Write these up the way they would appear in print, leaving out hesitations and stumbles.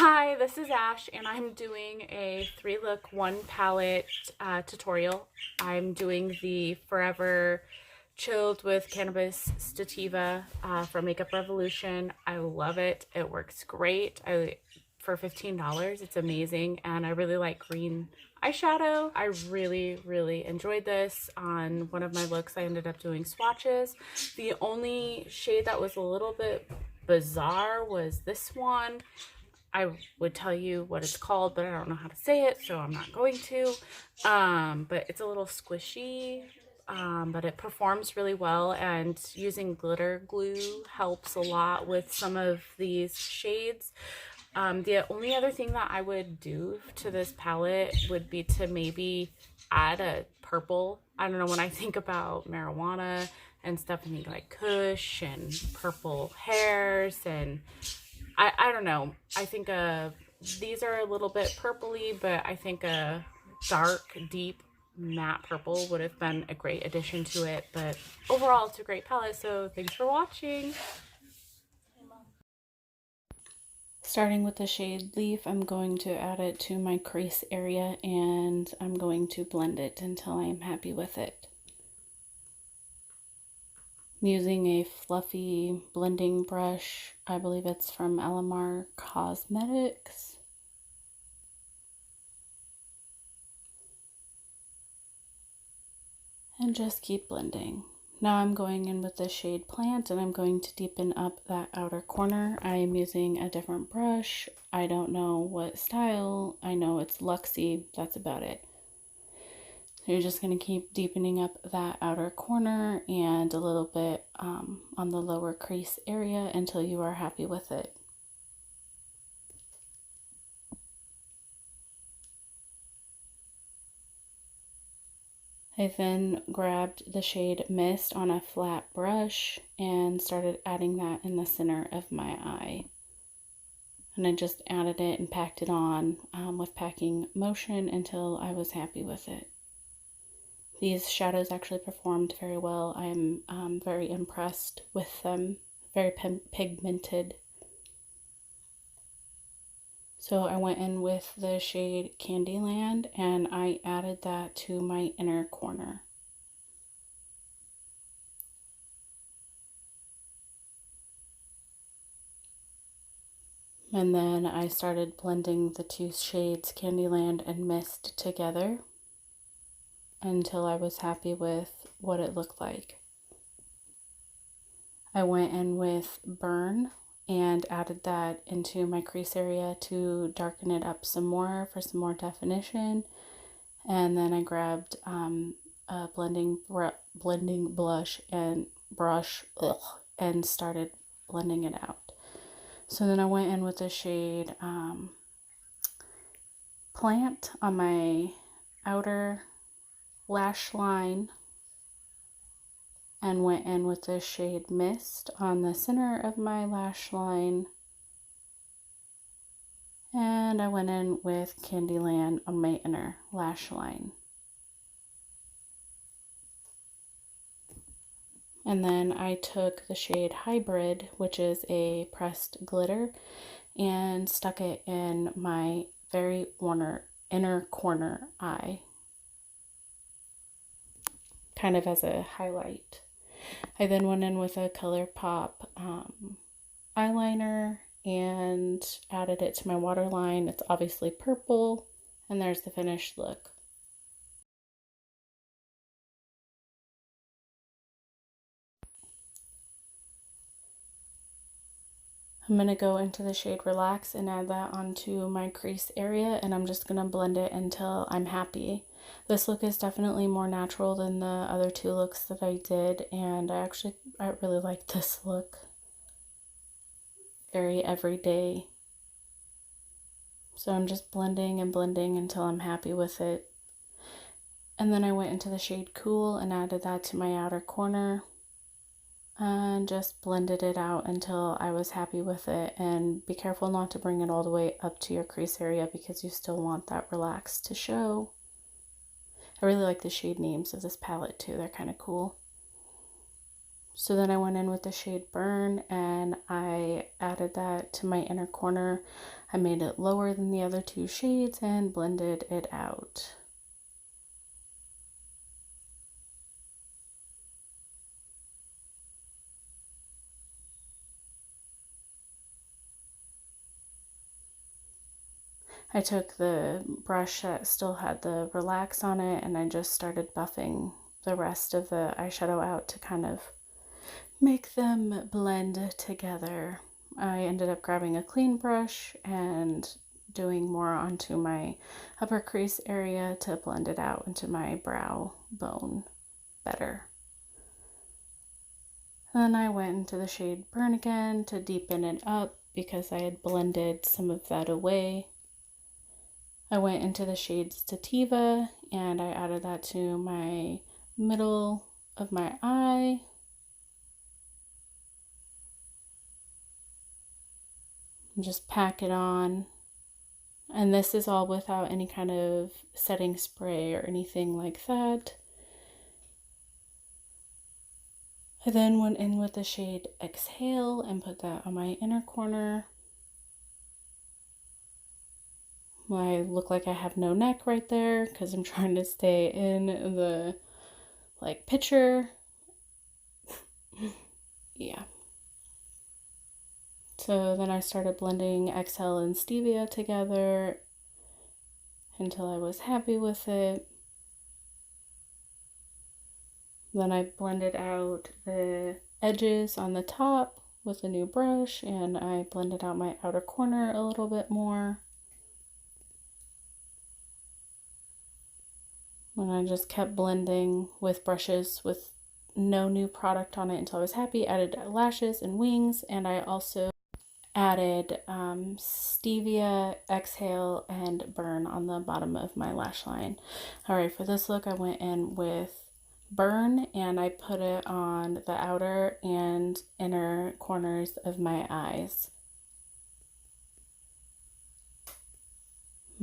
Hi, this is Ash, and I'm doing a 3-look, 1 palette tutorial. I'm doing the Forever Chilled with Cannabis Stativa from Makeup Revolution. I love it. It works great. For $15, it's amazing, and I really like green eyeshadow. I really enjoyed this. On one of my looks, I ended up doing swatches. The only shade that was a little bit bizarre was this one. I would tell you what it's called, but I don't know how to say it, so I'm not going to. But it's a little squishy, but it performs really well, and using glitter glue helps a lot with some of these shades. The only other thing that I would do to this palette would be to maybe add a purple. I don't know, when I think about marijuana and stuff, I think like Kush and purple hairs, and I don't know. I think these are a little bit purpley, but I think a dark, deep matte purple would have been a great addition to it. But overall, it's a great palette, so thanks for watching. Starting with the shade Leaf, I'm going to add it to my crease area, and I'm going to blend it until I'm happy with it. I'm using a fluffy blending brush. I believe it's from Alamar Cosmetics. And just keep blending. Now I'm going in with the shade Plant, and I'm going to deepen up that outer corner. I am using a different brush. I don't know what style. I know it's Luxie. That's about it. So you're just going to keep deepening up that outer corner and a little bit on the lower crease area until you are happy with it. I then grabbed the shade Mist on a flat brush and started adding that in the center of my eye. And I just added it and packed it on with packing motion until I was happy with it. These shadows actually performed very well. I'm very impressed with them. Very pigmented. So I went in with the shade Candyland and I added that to my inner corner. And then I started blending the two shades Candyland and Mist together until I was happy with what it looked like. I went in with Burn and added that into my crease area to darken it up some more for some more definition. And then I grabbed a blending blush and brush and started blending it out. So then I went in with the shade Plant on my outer lash line and went in with the shade Mist on the center of my lash line. And I went in with Candyland on my inner lash line. And then I took the shade Hybrid, which is a pressed glitter, and stuck it in my very inner corner eye, kind of as a highlight. I then went in with a ColourPop eyeliner and added it to my waterline. It's obviously purple, and there's the finished look. I'm going to go into the shade Relax and add that onto my crease area, and I'm just going to blend it until I'm happy. This look is definitely more natural than the other two looks that I did, and I really like this look. Very everyday. So I'm just blending and blending until I'm happy with it. And then I went into the shade Cool and added that to my outer corner and just blended it out until I was happy with it. And be careful not to bring it all the way up to your crease area because you still want that relax to show. I really like the shade names of this palette too. They're kind of cool. So then I went in with the shade Burn and I added that to my inner corner. I made it lower than the other two shades and blended it out. I took the brush that still had the Relax on it and I just started buffing the rest of the eyeshadow out to kind of make them blend together. I ended up grabbing a clean brush and doing more onto my upper crease area to blend it out into my brow bone better. Then I went into the shade Burn again to deepen it up because I had blended some of that away. I went into the shade Sativa and I added that to my middle of my eye. And just pack it on. And this is all without any kind of setting spray or anything like that. I then went in with the shade Exhale and put that on my inner corner. I look like I have no neck right there because I'm trying to stay in the picture. Yeah. So then I started blending Exhale and Stevia together until I was happy with it. Then I blended out the edges on the top with a new brush and I blended out my outer corner a little bit more. And I just kept blending with brushes with no new product on it until I was happy. Added lashes and wings, and I also added Stevia, Exhale, and Burn on the bottom of my lash line. Alright, for this look I went in with Burn and I put it on the outer and inner corners of my eyes.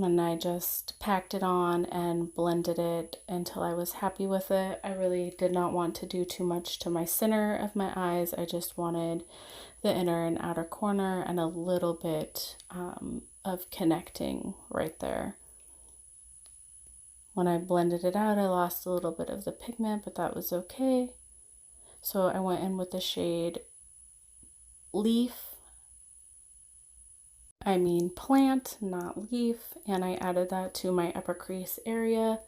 And I just packed it on and blended it until I was happy with it. I really did not want to do too much to my center of my eyes. I just wanted the inner and outer corner and a little bit of connecting right there. When I blended it out, I lost a little bit of the pigment, but that was okay. So I went in with the shade Leaf. Plant, not leaf, and I added that to my upper crease area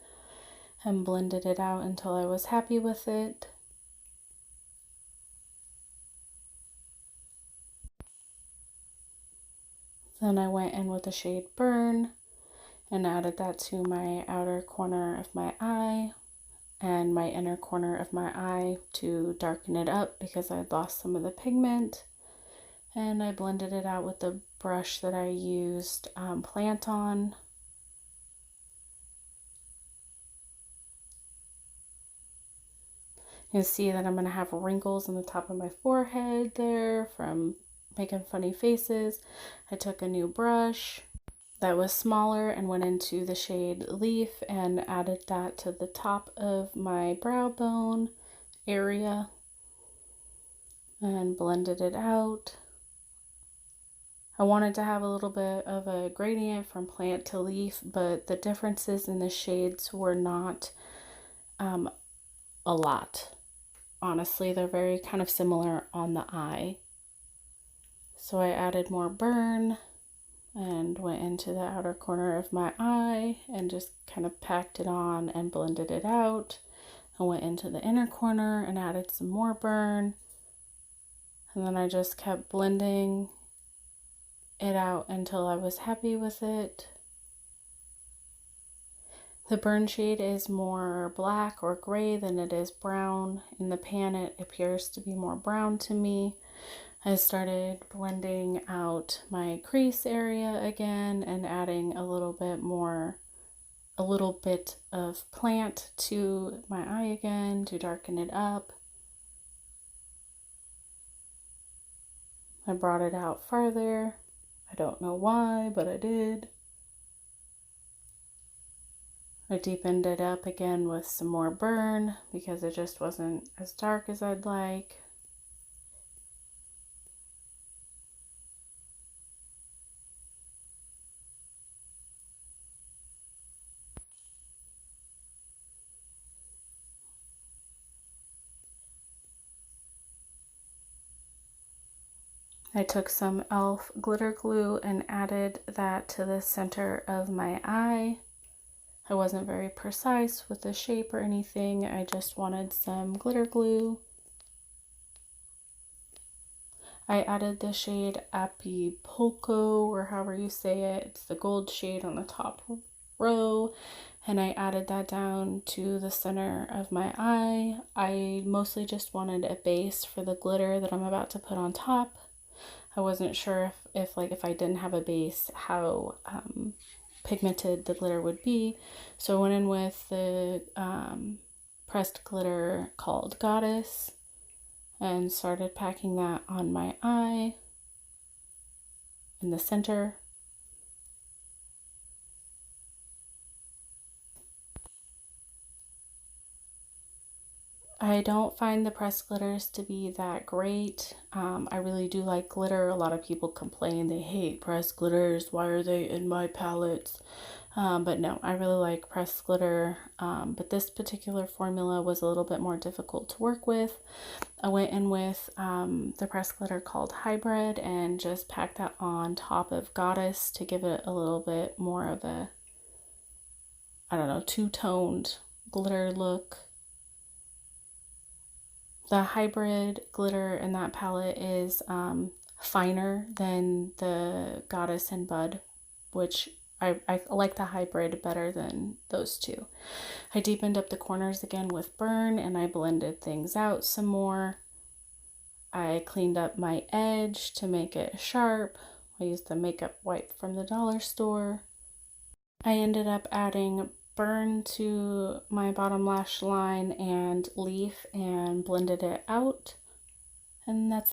and blended it out until I was happy with it. Then I went in with the shade Burn and added that to my outer corner of my eye and my inner corner of my eye to darken it up because I'd lost some of the pigment. And I blended it out with the brush that I used Plant on. You'll see that I'm going to have wrinkles on the top of my forehead there from making funny faces. I took a new brush that was smaller and went into the shade Leaf and added that to the top of my brow bone area and blended it out. I wanted to have a little bit of a gradient from plant to leaf, but the differences in the shades were not a lot. Honestly, they're very kind of similar on the eye. So I added more Burn and went into the outer corner of my eye and just kind of packed it on and blended it out. I went into the inner corner and added some more Burn. And then I just kept blending it out until I was happy with it. The Burn shade is more black or gray than it is brown. In the pan it appears to be more brown to me. I started blending out my crease area again and adding a little bit of Plant to my eye again to darken it up. I brought it out farther. I don't know why, but I did. I deepened it up again with some more Burn because it just wasn't as dark as I'd like. I took some e.l.f. glitter glue and added that to the center of my eye. I wasn't very precise with the shape or anything. I just wanted some glitter glue. I added the shade Acapulco, or however you say it. It's the gold shade on the top row. And I added that down to the center of my eye. I mostly just wanted a base for the glitter that I'm about to put on top. I wasn't sure if I didn't have a base, how pigmented the glitter would be. So I went in with the pressed glitter called Goddess and started packing that on my eye in the center. I don't find the pressed glitters to be that great. I really do like glitter. A lot of people complain they hate pressed glitters. Why are they in my palettes? But no, I really like pressed glitter. But this particular formula was a little bit more difficult to work with. I went in with the pressed glitter called Hybrid and just packed that on top of Goddess to give it a little bit more of a, I don't know, two-toned glitter look. The Hybrid glitter in that palette is finer than the Goddess and Bud, which I like the Hybrid better than those two. I deepened up the corners again with Burn and I blended things out some more. I cleaned up my edge to make it sharp. I used the makeup wipe from the dollar store. I ended up adding Burn to my bottom lash line and Leaf and blended it out. And that's